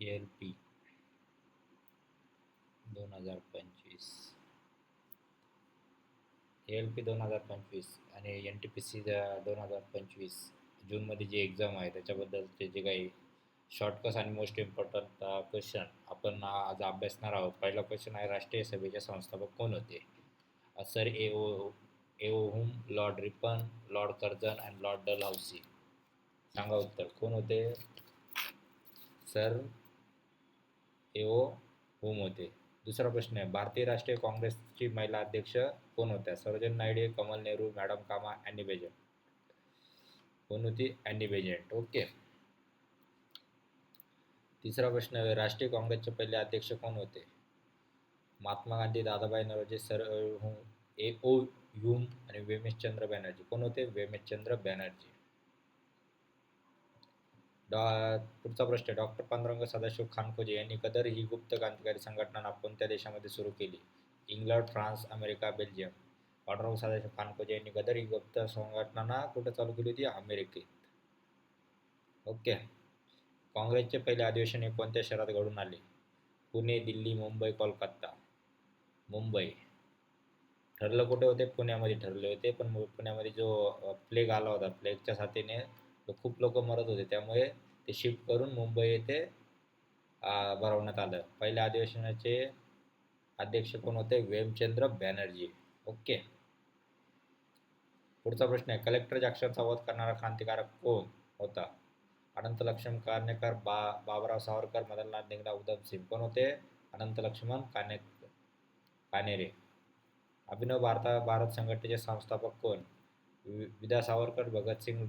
ALP 2025, ALP 2025 आणि NTPC 2025 जूनमध्ये जी exam आहे त्याच्याबद्दलचे जे काही शॉर्टकट्स आणि मोस्ट इम्पॉर्टंट क्वेश्चन आपण आज अभ्यासणार आहोत. पहिला क्वेश्चन आहे, राष्ट्रीय सभेचे संस्थापक कोण होते? Sir AO Hume, Lord Ripon, Lord Curzon आणि लॉर्ड डलहौसी. सांगा उत्तर, कोण होते? सर एओहुम होते. दुसरा प्रश्न आहे, भारतीय राष्ट्रीय काँग्रेसची महिला अध्यक्ष कोण होत्या? Sarojini Naidu, Kamala Nehru, madam Cama, Annie Besant. कोण होती? Annie Besant. ओके. तिसरा प्रश्न आहे, राष्ट्रीय काँग्रेसचे पहिले अध्यक्ष कोण होते? महात्मा गांधी, दादाभाई नौरोजी, सर एओहुम आणि वेमेशचंद्र बॅनर्जी. कोण होते? वेमेशचंद्र बॅनर्जी. पुढचा प्रश्न, डॉक्टर पांडुरंग सदाशिव खानखोजे यांनी कदर ही गुप्त क्रांतिकारी संघटना कोणत्या देशामध्ये सुरू केली? England, France, America, Belgium. Pandurang Sadashiv Khankhoje यांनी गदर ही गुप्त संघटना कुठे चालू केली होती? अमेरिकेत. ओके. काँग्रेसचे पहिले अधिवेशन हे कोणत्या शहरात घडून आले? पुणे, दिल्ली, मुंबई, कोलकाता. मुंबई. ठरलं कुठे होते? पुण्यामध्ये ठरले होते, पण पुण्यामध्ये जो प्लेग आला होता, प्लेगच्या साथीने खूप लोक मरत होते, त्यामुळे ते शिफ्ट करून मुंबई येथे भरवण्यात आलं. पहिल्या अधिवेशनाचे अध्यक्ष कोण होते? वेमचंद्र बॅनर्जी. ओके. पुढचा प्रश्न आहे, कलेक्टर अक्षरचा वध करणारा क्रांतिकारक कोण होता? अनंत लक्ष्मण कानेटकर, बाबूराव सावरकर, मदनलाल धिंगरा, उधम सिंग. कोण होते? अनंत लक्ष्मण कानेरे. अभिनव भारत संघटनेचे संस्थापक कोण? विदा सावरकर, भगतसिंग,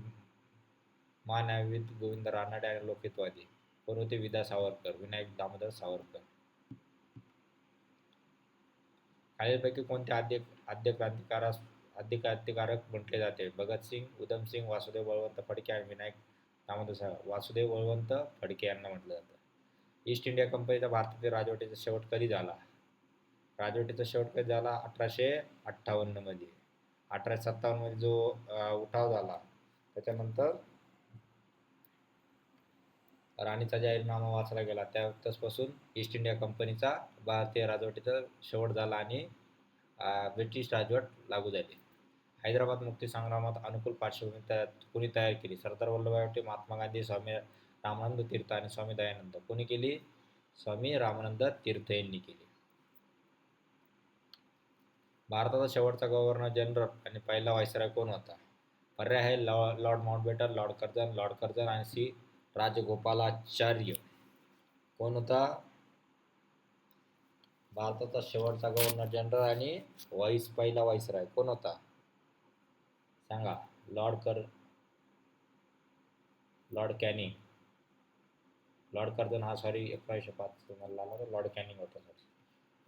महान्यायवादी गोविंद रानडे आणि लोकहितवादी. कोण होते? विदा सावरकर, विनायक दामोदर सावरकर. खालीलपैकी कोणत्या आद्य क्रांतिकारक म्हटले जाते? भगतसिंग, उधमसिंग, वासुदेव बळवंत फडके आणि विनायक दामोदर सावरकर. वासुदेव बळवंत फडके यांना म्हटलं जातं. ईस्ट इंडिया कंपनीचा भारतातील राजवटीचा शेवट कधी झाला? राजवटीचा शेवट कधी झाला? 1858 मध्ये. 1857 मध्ये जो उठाव झाला, त्याच्यानंतर राणीचा जाहीरनामा वाचला गेला, त्यापासून ईस्ट इंडिया कंपनीचा भारतीय राजवटीचा शेवट झाला आणि ब्रिटिश राजवट लागू झाली. हैदराबाद मुक्ती संग्रामात अनुकूल पार्श्वभूमी कोणी तयार केली? सरदार वल्लभभाई पटेल, महात्मा गांधी, स्वामी रामानंद तीर्थ आणि स्वामी दयानंद. कोणी केली? स्वामी रामानंद तीर्थ यांनी केली. भारताचा शेवटचा गव्हर्नर जनरल आणि पहिला व्हाईसरॉय कोण होता? पर्याय आहे, लॉर्ड माउंटबॅटन, लॉर्ड कर्झन आणि सी राजगोपालाचार्य. कोण होता भारताचा शेवटचा गव्हर्नर जनरल आणि पहिला व्हाईसरॉय? कोण होता? सांगा. Lord Canning. लॉर्ड कर्झन हा 1905 मध्ये आला, लॉर्ड कॅनिंग होता.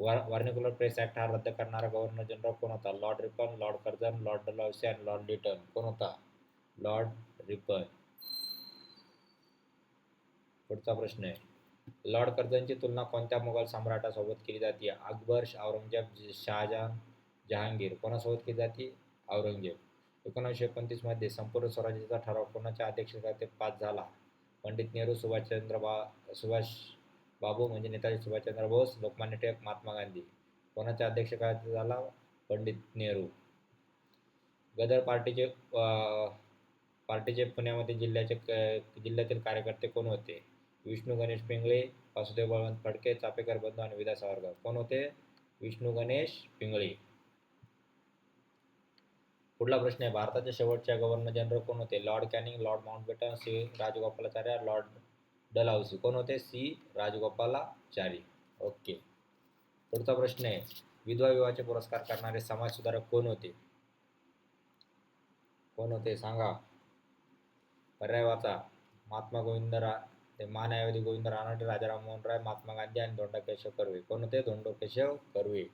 व्हर्नाक्युलर प्रेस ऍक्ट हा रद्द करणारा गव्हर्नर जनरल कोण होता? Lord Ripon, Lord Curzon, Lord Dalhousie आणि लॉर्ड लिटन. कोण होता? Lord Ripon. पुढचा प्रश्न आहे, लॉर्ड कर्झनची तुलना कोणत्या मुघल सम्राटासोबत केली जाते? अकबर, औरंगजेब, शहाजहान, जहांगीर. कोणासोबत केली जाते? औरंगजेब. 1929 मध्ये संपूर्ण स्वराज्याचा ठराव कोणाच्या अध्यक्षतेखाली पास झाला? पंडित नेहरू, सुभाष बाबू म्हणजे नेताजी सुभाषचंद्र बोस, लोकमान्य टिळक, महात्मा गांधी. कोणाच्या अध्यक्षतेखाली झाला? पंडित नेहरू. गदर पार्टीचे पुण्यामध्ये जिल्ह्यातील कार्यकर्ते कोण होते? विष्णू गणेश पिंगळे, वासुदेव बळवंत फडके, चापेकर बंधू आणि विदा सावरकर. कोण होते? विष्णू गणेश पिंगळे. पुढला प्रश्न आहे, भारताचे शेवटचे गव्हर्नर जनरल कोण होते? Lord Canning, Lord Mountbatten, C Rajagopalachari, Lord Dalhousie. कोण होते? सी राजगोपालाचारी. ओके. पुढचा प्रश्न आहे, विधवा विवाहाचे पुरस्कार करणारे समाजसुधारक कोण होते? कोण होते? सांगा. पर्याय वाचा. महान्यायवादी गोविंद रानडे, राजाराम मोहन राय, महात्मा गांधी आणि धोंडो केशव कर्वे. कोण होते? धोंडो केशव कर्वे.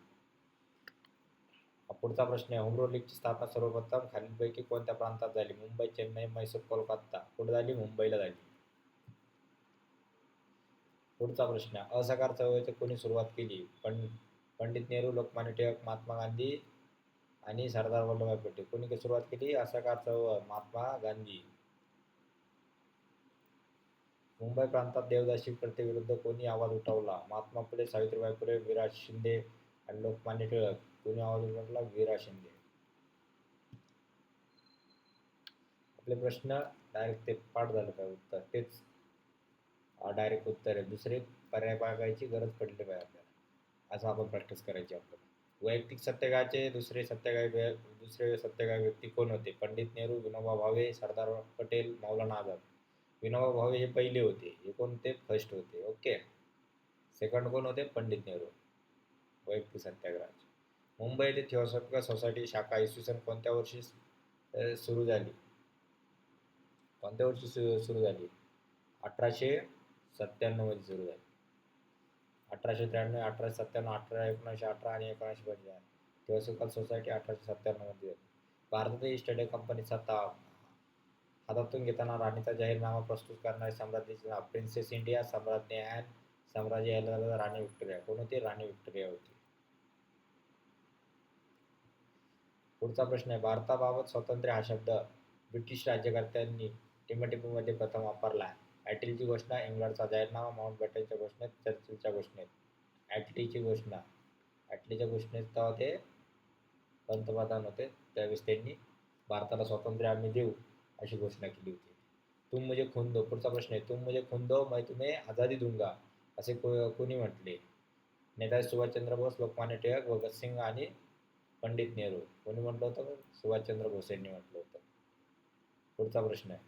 पुढचा प्रश्न आहे, होम रूल लीगची स्थापना सर्वप्रथम खालीलपैकी कोणत्या प्रांतात झाली? मुंबई, चेन्नई, म्हैसूर, कोलकाता. कुठे झाली? मुंबईला झाली. पुढचा प्रश्न आहे, असहकार चळवळीची कोणी सुरुवात केली? पंडित नेहरू, लोकमान्य टिळक, महात्मा गांधी आणि सरदार वल्लभभाई पटेल. कोणी सुरुवात केली? असहकार चळवळ? महात्मा गांधी. मुंबई प्रांतात देवदासी प्रथेविरुद्ध कोणी आवाज उठवला? महात्मा फुले, सावित्रीबाई फुले, वि. रा. शिंदे आणि लोकमान्य टिळक. कोणी आवाज उठवला? वि. रा. शिंदे. आपले प्रश्न डायरेक्ट ते पाठ झालं पाहिजे उत्तर, तेच डायरेक्ट उत्तर आहे. दुसरे पर्याय बघायची गरज पडली पाहिजे आपल्याला, असं आपण प्रॅक्टिस करायची आपल्याला. वैयक्तिक सत्याग्रहाचे दुसरे सत्याग्रही व्यक्ती कोण होते? पंडित नेहरू, विनोबा भावे, सरदार पटेल, मौलाना आझाद. विनोबा भावे हे पहिले होते, हे कोणते? फर्स्ट होते. ओके. सेकंड कोण होते? पंडित नेहरू. वैयक्तिक सत्याग्रहाचे. मुंबई येथे थिओसॉफिकल सोसायटी शाखा इसवी सन कोणत्या वर्षी सुरू झाली? कोणत्या वर्षी सुरू झाली? 1897 मध्ये सुरू झाली. 1893, 1897, 1918 आणि 1950. थिओसॉफिकल सोसायटी 1897 मध्ये झाली. भारतातील ईस्ट इंडिया कंपनी सत्ता हातातून घेताना राणीचा जाहीरनामा प्रस्तुत करणारे सम्राज्ञीचे नाव? प्रिन्सेस इंडिया, सम्राज्ञी ॲन, साम्राज्य एलिझाबेथ, राणी व्हिक्टोरिया. कोण होती? राणी व्हिक्टोरिया होती. पुढचा प्रश्न आहे, भारताबाबत स्वातंत्र्य हा शब्द ब्रिटिश राज्यकर्त्यांनी टिमटिपूमध्ये प्रथम वापरला. ॲटलीची घोषणा, इंग्लंडचा जाहीरनामा, माउंटबॅटनच्या घोषणेत, चर्चिलच्या घोषणेत. ॲटलीची घोषणा. ॲटलीच्या घोषणेत तेव्हा ते पंतप्रधान होते, त्यावेळेस त्यांनी भारताला स्वातंत्र्य आम्ही देऊ अशी घोषणा केली होती. तुम मुझे खून दो. पुढचा प्रश्न आहे, तुम मुझे खून दो मैं तुम्हें आझादी दूंगा असे कोणी म्हटले? नेताजी सुभाषचंद्र बोस, लोकमान्य टिळक, भगतसिंग आणि पंडित नेहरू. कोणी म्हटलं होतं? सुभाषचंद्र बोस यांनी म्हटलं होतं. पुढचा प्रश्न आहे,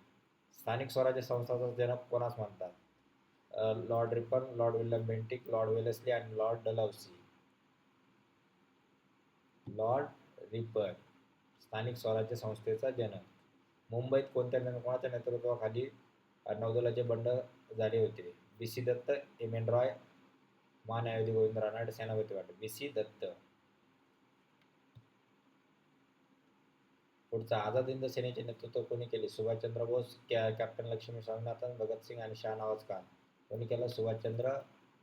स्थानिक स्वराज्य संस्थांचा जनक कोणास म्हणतात? Lord Ripon, Lord William Bentinck, Lord Wellesley आणि लॉर्ड डलहौसी. लॉर्ड रिपन स्थानिक स्वराज्य संस्थेचा जनक. मुंबईत कोणाच्या नेतृत्वाखाली नौदलाचे बंड झाले होते? बी.सी. दत्त, एम.एन. रॉय, महान्यायवादी गोविंद रानडे, सेनापती पाटील. बी.सी. दत्त. पुढचा, आझाद हिंद सेनेचे नेतृत्व कोणी केले? सुभाषचंद्र बोस, कॅप्टन लक्ष्मी स्वामीनाथन, भगतसिंग आणि शाहनवाज खान. कोणी केलं? सुभाषचंद्र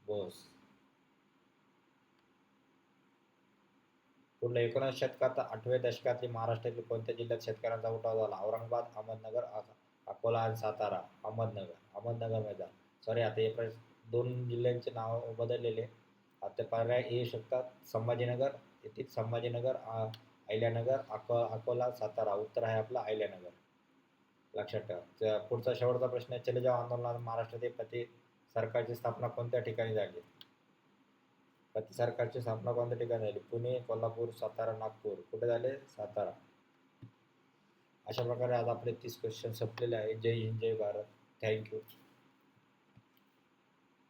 बोस. पुढलं, 19 शतकात 8व्या दशकातील महाराष्ट्रातील कोणत्या जिल्ह्यात शेतकऱ्यांचा उठाव झाला? औरंगाबाद, अहमदनगर, अकोला आणि सातारा. अहमदनगर मध्ये. सॉरी, आता हे दोन जिल्ह्यांचे नाव बदललेले. आता पर्याय येऊ शकतात, संभाजीनगर, येथील संभाजीनगर, अहिल्यानगर, अकोला, सातारा. उत्तर आहे आपला अहिल्यानगर. लक्षात ठेवा. पुढचा शेवटचा प्रश्न आहे, चले जाव आंदोलनात महाराष्ट्रातील प्रति सरकारची स्थापना कोणत्या ठिकाणी झाली? प्रति सरकारची स्थापना कोणत्या ठिकाणी झाली? पुणे, कोल्हापूर, सातारा, नागपूर. कुठे झाले? सातारा. अशा प्रकारे आज आपले 30 क्वेश्चन संपलेले आहे. जय हिंद, जय भारत. थँक्यू.